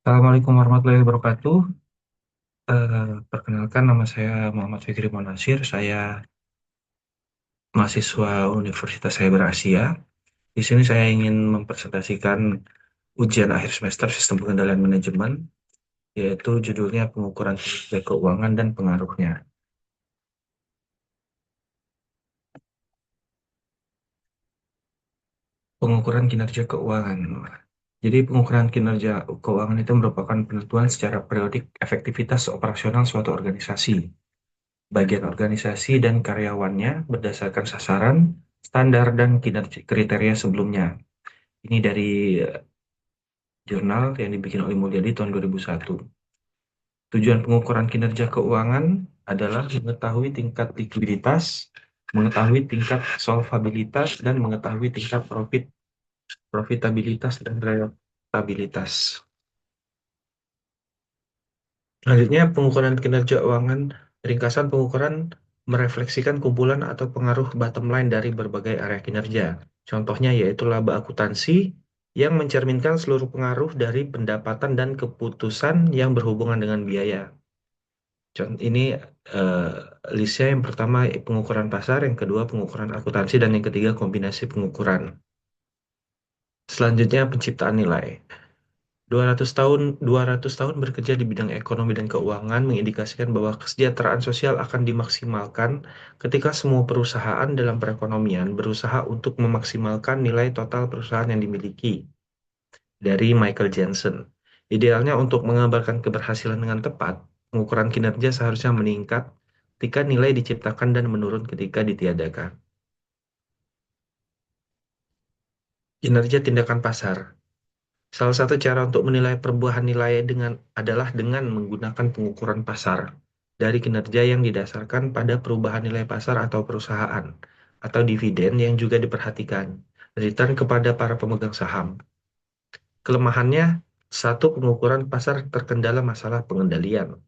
Assalamualaikum warahmatullahi wabarakatuh. Perkenalkan nama saya Muhammad Fikri Monasir. Saya mahasiswa Universitas Cyber Asia. Di sini saya ingin mempresentasikan ujian akhir semester Sistem Pengendalian Manajemen, yaitu judulnya Pengukuran Kinerja Keuangan dan Pengaruhnya. Pengukuran kinerja keuangan. Jadi pengukuran kinerja keuangan itu merupakan penentuan secara periodik efektivitas operasional suatu organisasi, bagian organisasi dan karyawannya berdasarkan sasaran, standar, dan kinerja kriteria sebelumnya. Ini dari jurnal yang dibikin oleh Mulyadi tahun 2001. Tujuan pengukuran kinerja keuangan adalah mengetahui tingkat likuiditas, mengetahui tingkat solvabilitas, dan mengetahui tingkat profitabilitas, dan rentabilitas. Selanjutnya, pengukuran kinerja keuangan, ringkasan pengukuran merefleksikan kumpulan atau pengaruh bottom line dari berbagai area kinerja. Contohnya yaitu laba akuntansi yang mencerminkan seluruh pengaruh dari pendapatan dan keputusan yang berhubungan dengan biaya. Ini eh, listnya yang pertama pengukuran pasar, yang kedua pengukuran akuntansi, dan yang ketiga kombinasi pengukuran. Selanjutnya penciptaan nilai. 200 tahun bekerja di bidang ekonomi dan keuangan mengindikasikan bahwa kesejahteraan sosial akan dimaksimalkan ketika semua perusahaan dalam perekonomian berusaha untuk memaksimalkan nilai total perusahaan yang dimiliki. Dari Michael Jensen. Idealnya untuk mengabarkan keberhasilan dengan tepat, pengukuran kinerja seharusnya meningkat ketika nilai diciptakan dan menurun ketika ditiadakan. Kinerja tindakan pasar. Salah satu cara untuk menilai perubahan nilai adalah dengan menggunakan pengukuran pasar dari kinerja yang didasarkan pada perubahan nilai pasar atau perusahaan, atau dividen yang juga diperhatikan, return kepada para pemegang saham. Kelemahannya, satu, pengukuran pasar terkendala masalah pengendalian.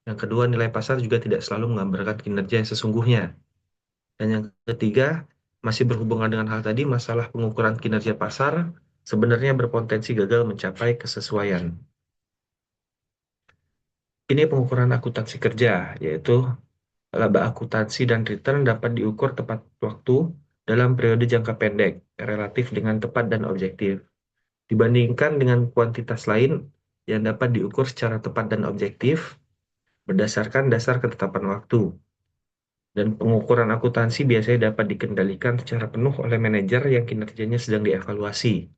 Yang kedua, nilai pasar juga tidak selalu menggambarkan kinerja yang sesungguhnya. Dan yang ketiga, masih berhubungan dengan hal tadi, masalah pengukuran kinerja pasar sebenarnya berpotensi gagal mencapai kesesuaian. Ini pengukuran akuntansi kerja, yaitu laba akuntansi dan return dapat diukur tepat waktu dalam periode jangka pendek, relatif dengan tepat dan objektif, dibandingkan dengan kuantitas lain yang dapat diukur secara tepat dan objektif berdasarkan dasar ketetapan waktu. Dan pengukuran akuntansi biasanya dapat dikendalikan secara penuh oleh manajer yang kinerjanya sedang dievaluasi,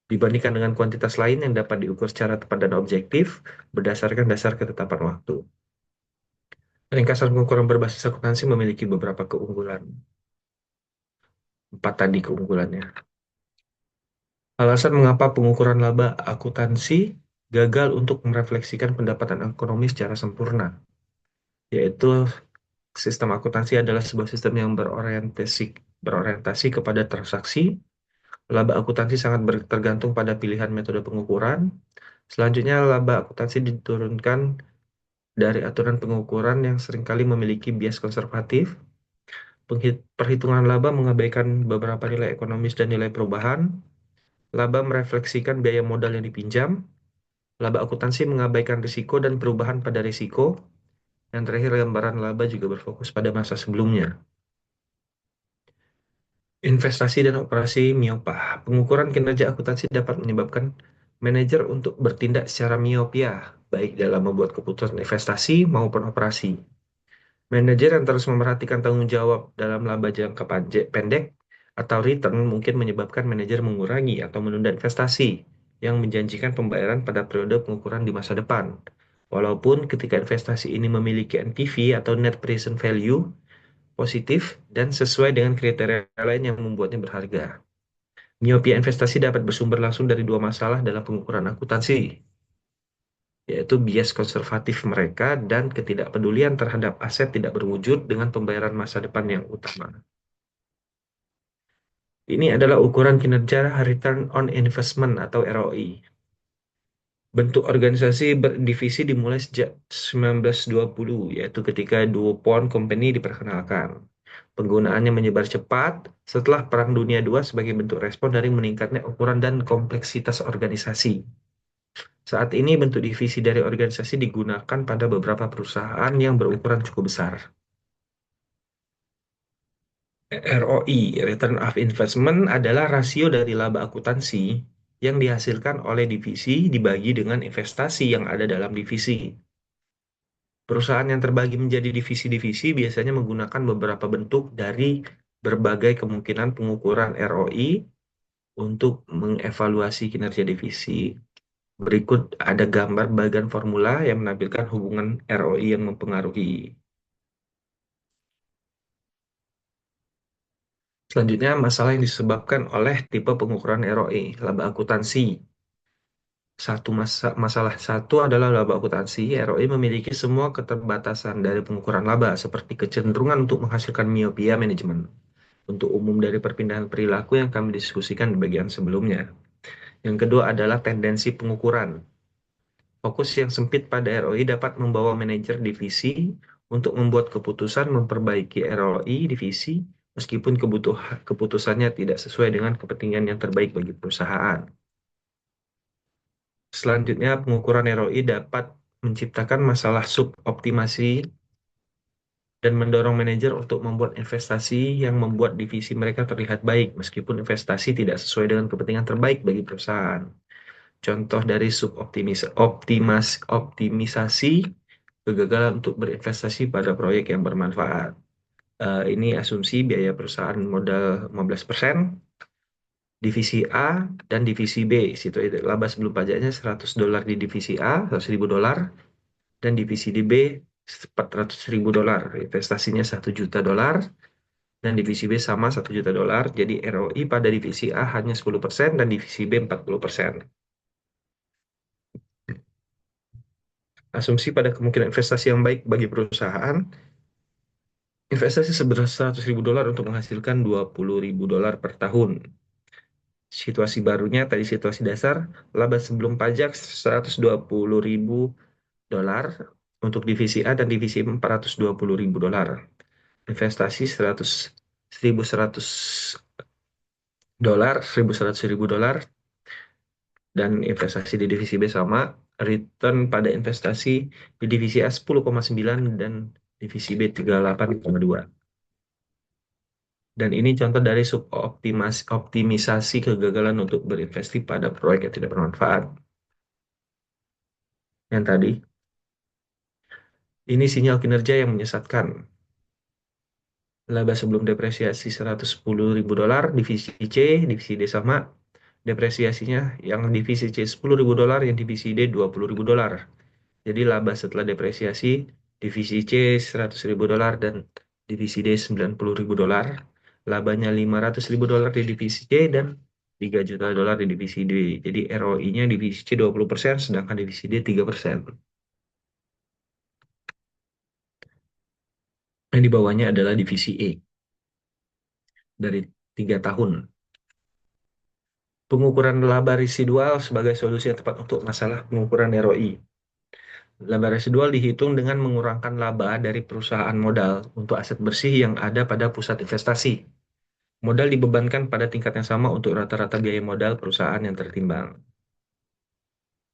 dibandingkan dengan kuantitas lain yang dapat diukur secara tepat dan objektif berdasarkan dasar ketetapan waktu. Ringkasan pengukuran berbasis akuntansi memiliki beberapa keunggulan. Empat tadi keunggulannya. Alasan mengapa pengukuran laba akuntansi gagal untuk merefleksikan pendapatan ekonomi secara sempurna, yaitu sistem akuntansi adalah sebuah sistem yang berorientasi kepada transaksi. Laba akuntansi sangat tergantung pada pilihan metode pengukuran. Selanjutnya, laba akuntansi diturunkan dari aturan pengukuran yang seringkali memiliki bias konservatif. Perhitungan laba mengabaikan beberapa nilai ekonomis dan nilai perubahan. Laba merefleksikan biaya modal yang dipinjam. Laba akuntansi mengabaikan risiko dan perubahan pada risiko. Yang terakhir, gambaran laba juga berfokus pada masa sebelumnya. Investasi dan operasi miopah. Pengukuran kinerja akuntansi dapat menyebabkan manajer untuk bertindak secara miopia, baik dalam membuat keputusan investasi maupun operasi. Manajer yang terus memperhatikan tanggung jawab dalam laba jangka pendek atau return mungkin menyebabkan manajer mengurangi atau menunda investasi yang menjanjikan pembayaran pada periode pengukuran di masa depan. Walaupun ketika investasi ini memiliki NPV atau net present value positif dan sesuai dengan kriteria lain yang membuatnya berharga. Miopia investasi dapat bersumber langsung dari dua masalah dalam pengukuran akuntansi, yaitu bias konservatif mereka dan ketidakpedulian terhadap aset tidak berwujud dengan pembayaran masa depan yang utama. Ini adalah ukuran kinerja Return on Investment atau ROI. Bentuk organisasi berdivisi dimulai sejak 1920, yaitu ketika DuPont Company diperkenalkan. Penggunaannya menyebar cepat setelah Perang Dunia II sebagai bentuk respon dari meningkatnya ukuran dan kompleksitas organisasi. Saat ini bentuk divisi dari organisasi digunakan pada beberapa perusahaan yang berukuran cukup besar. ROI, Return of Investment, adalah rasio dari laba akuntansi yang dihasilkan oleh divisi dibagi dengan investasi yang ada dalam divisi. Perusahaan yang terbagi menjadi divisi-divisi biasanya menggunakan beberapa bentuk dari berbagai kemungkinan pengukuran ROI untuk mengevaluasi kinerja divisi. Berikut ada gambar bagian formula yang menampilkan hubungan ROI yang mempengaruhi. Selanjutnya, masalah yang disebabkan oleh tipe pengukuran ROI, laba akuntansi. Masalah satu adalah laba akuntansi. ROI memiliki semua keterbatasan dari pengukuran laba, seperti kecenderungan untuk menghasilkan miopia manajemen. Untuk umum dari perpindahan perilaku yang kami diskusikan di bagian sebelumnya. Yang kedua adalah tendensi pengukuran. Fokus yang sempit pada ROI dapat membawa manajer divisi untuk membuat keputusan memperbaiki ROI divisi meskipun keputusannya tidak sesuai dengan kepentingan yang terbaik bagi perusahaan. Selanjutnya, pengukuran ROI dapat menciptakan masalah suboptimasi dan mendorong manajer untuk membuat investasi yang membuat divisi mereka terlihat baik meskipun investasi tidak sesuai dengan kepentingan terbaik bagi perusahaan. Contoh dari optimisasi kegagalan untuk berinvestasi pada proyek yang bermanfaat. Ini asumsi biaya perusahaan modal 15%, divisi A dan divisi B. Situ laba sebelum pajaknya $100 di divisi A, $100.000, dan divisi B $400.000. Investasinya $1 juta, dan divisi B sama $1 juta. Jadi ROI pada divisi A hanya 10% dan divisi B 40%. Asumsi pada kemungkinan investasi yang baik bagi perusahaan, investasi sebesar $100.000 untuk menghasilkan $20.000 per tahun. Situasi barunya, tadi situasi dasar, laba sebelum pajak $120.000 untuk divisi A dan divisi B $420.000. Investasi $1.100.000, $1.100.000, dan investasi di divisi B sama. Return pada investasi di divisi A 10,9 dan divisi B 38,2. Dan ini contoh dari optimisasi kegagalan untuk berinvestasi pada proyek yang tidak bermanfaat. Yang tadi, ini sinyal kinerja yang menyesatkan. Laba sebelum depresiasi $110.000, divisi C, divisi D sama. Depresiasinya yang divisi C $10.000, yang divisi D $20.000. Jadi laba setelah depresiasi, divisi C $100.000 dan divisi D $90.000. Labanya $500.000 di divisi C dan $3 juta di divisi D. Jadi ROI-nya divisi C 20%, sedangkan divisi D 3%. Yang di bawahnya adalah divisi E dari 3 tahun. Pengukuran laba residual sebagai solusi yang tepat untuk masalah pengukuran ROI. Laba residual dihitung dengan mengurangkan laba dari perusahaan modal untuk aset bersih yang ada pada pusat investasi. Modal dibebankan pada tingkat yang sama untuk rata-rata biaya modal perusahaan yang tertimbang.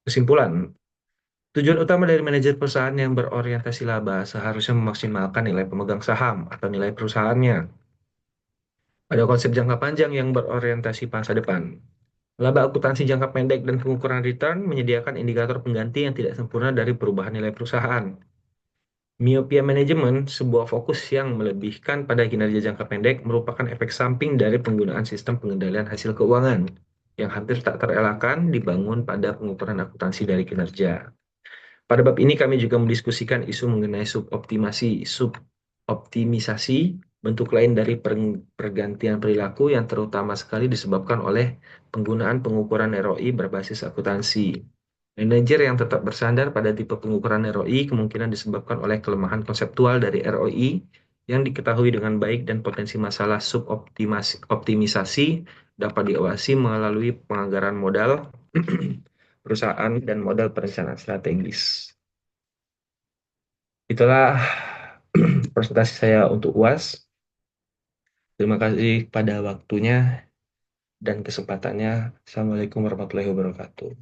Kesimpulan, tujuan utama dari manajer perusahaan yang berorientasi laba seharusnya memaksimalkan nilai pemegang saham atau nilai perusahaannya. Ada konsep jangka panjang yang berorientasi masa depan. Laba akuntansi jangka pendek dan pengukuran return menyediakan indikator pengganti yang tidak sempurna dari perubahan nilai perusahaan. Miopia manajemen, sebuah fokus yang melebihkan pada kinerja jangka pendek, merupakan efek samping dari penggunaan sistem pengendalian hasil keuangan yang hampir tak terelakkan dibangun pada pengukuran akuntansi dari kinerja. Pada bab ini kami juga mendiskusikan isu mengenai suboptimisasi, bentuk lain dari pergantian perilaku yang terutama sekali disebabkan oleh penggunaan pengukuran ROI berbasis akuntansi. Manajer yang tetap bersandar pada tipe pengukuran ROI kemungkinan disebabkan oleh kelemahan konseptual dari ROI yang diketahui dengan baik dan potensi masalah suboptimisasi dapat diawasi melalui penganggaran modal perusahaan dan modal perencanaan strategis. Itulah presentasi saya untuk UAS. Terima kasih pada waktunya dan kesempatannya. Assalamualaikum warahmatullahi wabarakatuh.